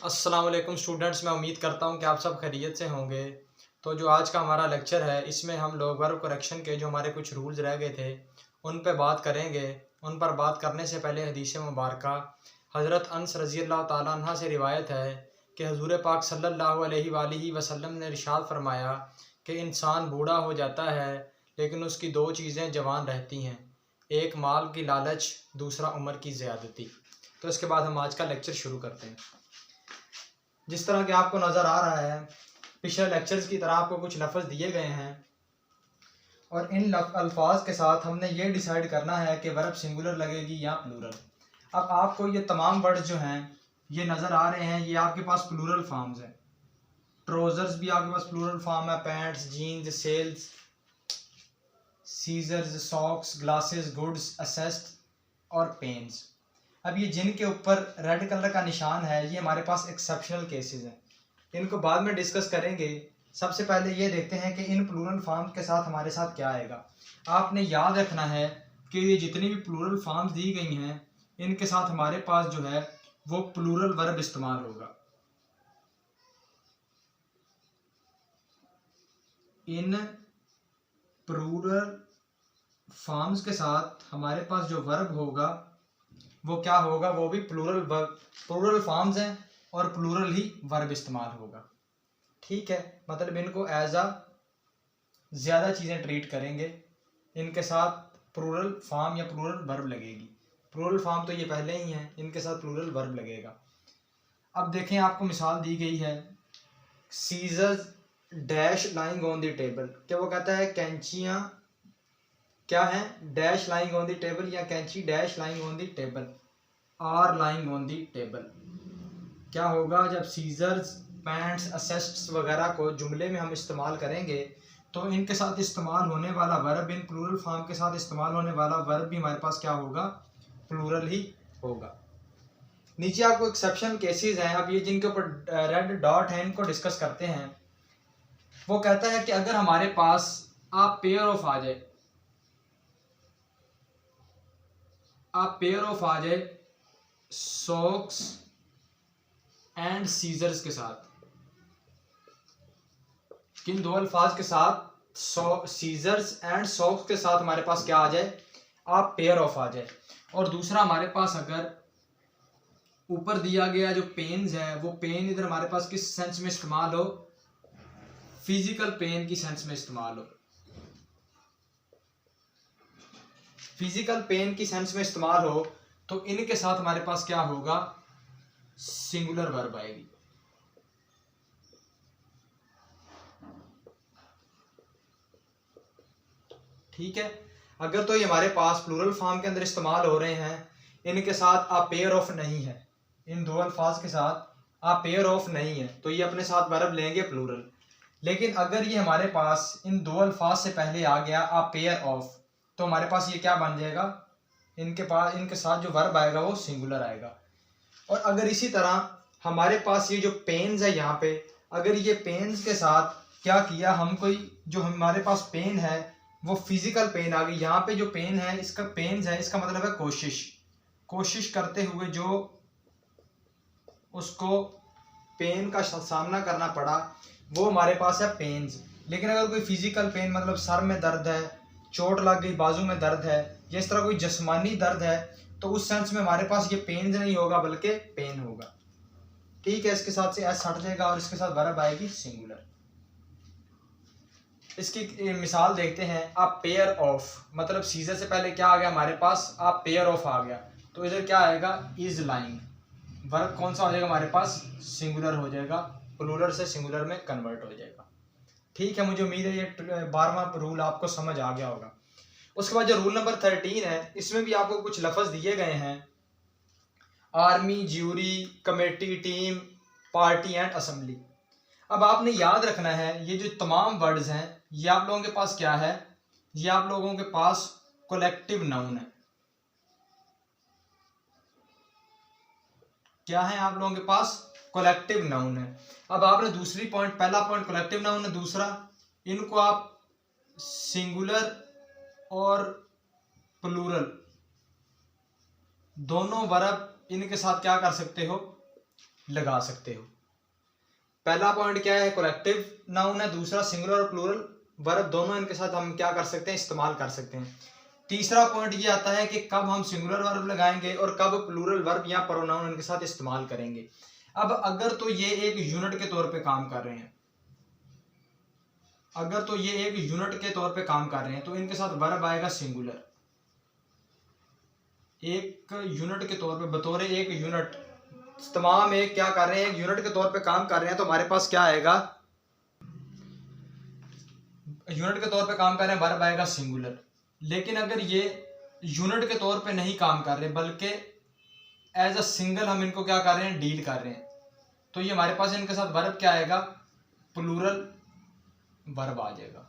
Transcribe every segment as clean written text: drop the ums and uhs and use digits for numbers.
अस्सलाम वालेकुम स्टूडेंट्स, मैं उम्मीद करता हूँ कि आप सब खैरियत से होंगे। तो जो आज का हमारा लेक्चर है, इसमें हम लोग वर्ब करेक्शन के जो हमारे कुछ रूल्स रह गए थे उन पे बात करेंगे। उन पर बात करने से पहले हदीस मुबारका हज़रत अनस रज़ी अल्लाह ताला अन्हा से रिवायत है कि हुज़ूर पाक सल्लल्लाहु अलैहि वसल्लम ने इरशाद फरमाया कि इंसान बूढ़ा हो जाता है लेकिन उसकी दो चीज़ें जवान रहती हैं, एक माल की लालच, दूसरा उम्र की ज़्यादती। तो इसके बाद हम आज का लेक्चर शुरू करते हैं। जिस तरह कि आपको नज़र आ रहा है, पिछले लेक्चर्स की तरह आपको कुछ लफ्ज़ दिए गए हैं और इन अल्फाज के साथ हमने ये डिसाइड करना है कि वर्ब सिंगुलर लगेगी या प्लूरल। अब आपको ये तमाम वर्ड्स जो हैं ये नज़र आ रहे हैं, ये आपके पास प्लूरल फॉर्म्स हैं। ट्राउज़र्स भी आपके पास प्लूरल फॉर्म है, pants, jeans, sales, scissors, socks, glasses, goods, assets और पेन्स। अब ये जिनके ऊपर रेड कलर का निशान है ये हमारे पास एक्सेप्शनल केसेस हैं, इनको बाद में डिस्कस करेंगे। सबसे पहले ये देखते हैं कि इन प्लूरल फॉर्म्स के साथ हमारे साथ क्या आएगा। आपने याद रखना है कि ये जितनी भी प्लूरल फॉर्म्स दी गई हैं इनके साथ हमारे पास जो है वो प्लूरल वर्ब इस्तेमाल होगा। इन प्लूरल फॉर्म्स के साथ हमारे पास जो वर्ब होगा वो क्या होगा, वो भी प्लूरल फॉर्म्स हैं और प्लूरल ही वर्ब इस्तेमाल होगा। ठीक है, मतलब इनको एज अ ज़्यादा चीज़ें ट्रीट करेंगे, इनके साथ प्लूरल फॉर्म या प्लूरल वर्ब लगेगी। प्लूरल फॉर्म तो ये पहले ही हैं, इनके साथ प्लूरल वर्ब लगेगा। अब देखें, आपको मिसाल दी गई है, scissors dash lying on the table. क्या वो कहता है कैंचियाँ क्या है, dash lying on the table, या कैंची dash lying on the table, are lying on the table. क्या होगा जब सीजर्स, पैंट्स, असेस्ट्स वगैरह को जुमले में हम इस्तेमाल करेंगे तो इनके साथ इस्तेमाल होने वाला वर्ब, इन प्लूरल फॉर्म के साथ इस्तेमाल होने वाला वर्ब भी हमारे पास क्या होगा, प्लूरल ही होगा। नीचे आपको एक्सेप्शन केसेस हैं। अब ये जिनके ऊपर रेड डॉट है इनको डिस्कस करते हैं। वो कहता है कि अगर हमारे पास आप पेयर ऑफ आ जाए, सॉक्स एंड सीजर्स के साथ, किन दो अल्फाज के साथ, सीजर्स एंड सॉक्स के साथ हमारे पास क्या आ जाए, आप पेयर ऑफ आ जाए। और दूसरा हमारे पास अगर ऊपर दिया गया जो पेन्स है वो पेन इधर हमारे पास किस सेंस में इस्तेमाल हो, फिजिकल पेन की सेंस में इस्तेमाल हो, फिजिकल पेन की सेंस में इस्तेमाल हो तो इनके साथ हमारे पास क्या होगा, सिंगुलर वर्ब आएगी। ठीक है, अगर तो ये हमारे पास प्लूरल फॉर्म के अंदर इस्तेमाल हो रहे हैं, इनके साथ आप पेयर ऑफ नहीं है, इन दो अल्फाज के साथ आप पेयर ऑफ नहीं है, तो ये अपने साथ वर्ब लेंगे प्लूरल। लेकिन अगर ये हमारे पास इन दो अल्फाज से पहले आ गया आप पेयर ऑफ, तो हमारे पास ये क्या बन जाएगा, इनके साथ जो वर्ब आएगा वो सिंगुलर आएगा। और अगर इसी तरह हमारे पास ये जो पेन्स है यहाँ पे, अगर ये पेन्स के साथ क्या किया हम, कोई जो हमारे पास पेन है वो फिजिकल पेन आ गई। यहाँ पे जो पेन है इसका पेन्स है, इसका मतलब है कोशिश करते हुए जो उसको पेन का सामना करना पड़ा वो हमारे पास है पेन्स। लेकिन अगर कोई फिजिकल पेन मतलब सर में दर्द है, चोट लग गई, बाजू में दर्द है, या इस तरह कोई जिस्मानी दर्द है, तो उस सेंस में हमारे पास ये पेन्स नहीं होगा बल्कि पेन होगा। ठीक है, इसके साथ से एस हट जाएगा और इसके साथ वर्ब आएगी सिंगुलर। इसकी मिसाल देखते हैं। आप पेयर ऑफ, मतलब सीजर से पहले क्या आ गया हमारे पास, आप पेयर ऑफ आ गया, तो इधर क्या आएगा, इज लाइंग। वर्ब कौन सा हो जाएगा हमारे पास, सिंगुलर हो जाएगा, प्लूरल से सिंगुलर में कन्वर्ट हो जाएगा। ठीक है, मुझे उम्मीद है ये 12वां रूल आपको समझ आ गया होगा। उसके बाद जो रूल नंबर 13 है इसमें भी आपको कुछ लफ्ज दिए गए हैं, army, jury, committee, team, party and assembly. अब आपने याद रखना है ये जो तमाम वर्ड्स हैं ये आप लोगों के पास क्या है, ये आप लोगों के पास कलेक्टिव नाउन है। क्या है आप लोगों के पास, कलेक्टिव नाउन है। अब आपने दूसरी पॉइंट, पहला पॉइंट कलेक्टिव नाउन है, दूसरा इनको आप सिंगुलर और प्लूरल दोनों वर्ब इनके साथ क्या कर सकते हो, लगा सकते हो। पहला पॉइंट क्या है, कलेक्टिव नाउन है। दूसरा सिंगुलर और प्लूरल वर्ब दोनों इनके साथ हम क्या कर सकते हैं, इस्तेमाल कर सकते हैं। तीसरा पॉइंट ये आता है कि कब हम सिंगुलर वर्ब लगाएंगे और कब प्लूरल वर्ब या प्रोनाउन इनके साथ इस्तेमाल करेंगे। अब अगर तो ये एक यूनिट के तौर पे काम कर रहे हैं, अगर तो ये एक यूनिट के तौर पे काम कर रहे हैं तो इनके साथ वर्ब आएगा सिंगुलर। एक यूनिट के तौर पे, बतौर एक यूनिट, तमाम एक क्या कर रहे हैं, एक यूनिट के तौर पे काम कर रहे हैं, तो हमारे पास क्या आएगा, यूनिट के तौर पे काम कर रहे हैं, वर्ब आएगा सिंगुलर। लेकिन अगर ये यूनिट के तौर पे नहीं काम कर रहे बल्कि एज अ सिंगल हम इनको क्या कर रहे हैं, डील कर रहे हैं, तो ये हमारे पास इनके साथ वर्ब क्या आएगा, प्लूरल वर्ब आ जाएगा।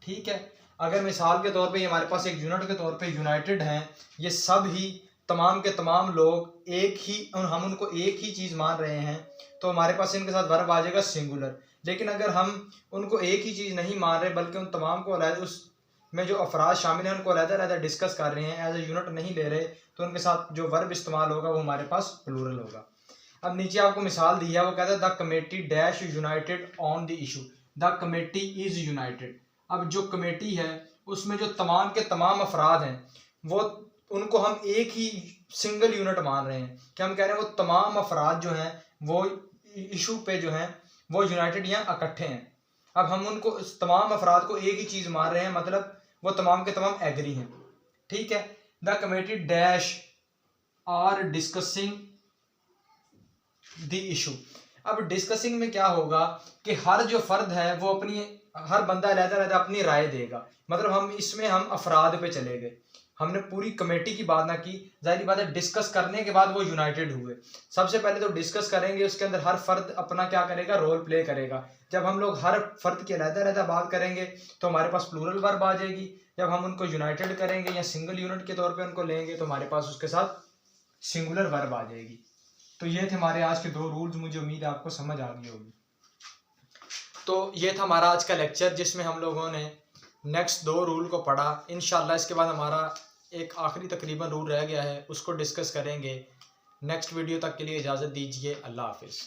ठीक है। अगर मिसाल के तौर पे ये हमारे पास एक यूनिट के तौर पे यूनाइटेड हैं, ये सब ही तमाम के तमाम लोग एक ही, हम उनको एक ही चीज़ मान रहे हैं, तो हमारे पास इनके साथ वर्ब आ जाएगा सिंगुलर। लेकिन अगर हम उनको एक ही चीज़ नहीं मान रहे बल्कि उन तमाम को अलग, उस में जो अफराद शामिल हैं उनको अलग-अलग डिस्कस कर रहे हैं, एज ए यूनिट नहीं ले रहे, तो उनके साथ जो वर्ब इस्तेमाल होगा वो हमारे पास प्लूरल होगा। अब नीचे आपको मिसाल दी है, वो कहता है the committee dash United on the issue, the committee is United. अब जो कमेटी है उसमें जो तमाम के तमाम अफराद हैं वो, उनको हम एक ही सिंगल यूनिट मान रहे हैं, कि हम कह रहे हैं वो तमाम अफराद जो हैं वो इशू पे जो हैं वो यूनाइटेड या इकट्ठे हैं। अब हम उनको, तमाम अफराद को एक ही चीज़ मान रहे हैं, मतलब वो तमाम के तमाम एग्री हैं। ठीक है। The committee dash are discussing the issue. अब डिस्कसिंग में क्या होगा कि हर जो फर्द है वो अपनी, हर बंदा अलग-अलग अपनी राय देगा, मतलब हम इसमें हम अफराद पे चले गए, हमने पूरी कमेटी की बात ना की। जाहिर बात है डिस्कस करने के बाद वो यूनाइटेड हुए। सबसे पहले तो डिस्कस करेंगे, उसके अंदर हर फर्द अपना क्या करेगा, रोल प्ले करेगा। जब हम लोग हर फर्द की अलग-अलग बात करेंगे तो हमारे पास प्लूरल वर्ब आ जाएगी। जब हम उनको यूनाइटेड करेंगे या सिंगल यूनिट के तौर पे उनको लेंगे तो हमारे पास उसके साथ सिंगुलर वर्ब आ जाएगी। तो ये थे हमारे आज के 2 रूल्स, मुझे उम्मीद है आपको समझ आ गई होगी। तो ये था हमारा आज का लेक्चर जिसमें हम लोगों ने नेक्स्ट 2 रूल को पढ़ा। इंशाल्लाह इसके बाद हमारा एक आखिरी तकरीबन रूल रह गया है, उसको डिस्कस करेंगे। नेक्स्ट वीडियो तक के लिए इजाज़त दीजिए। अल्लाह हाफिज़।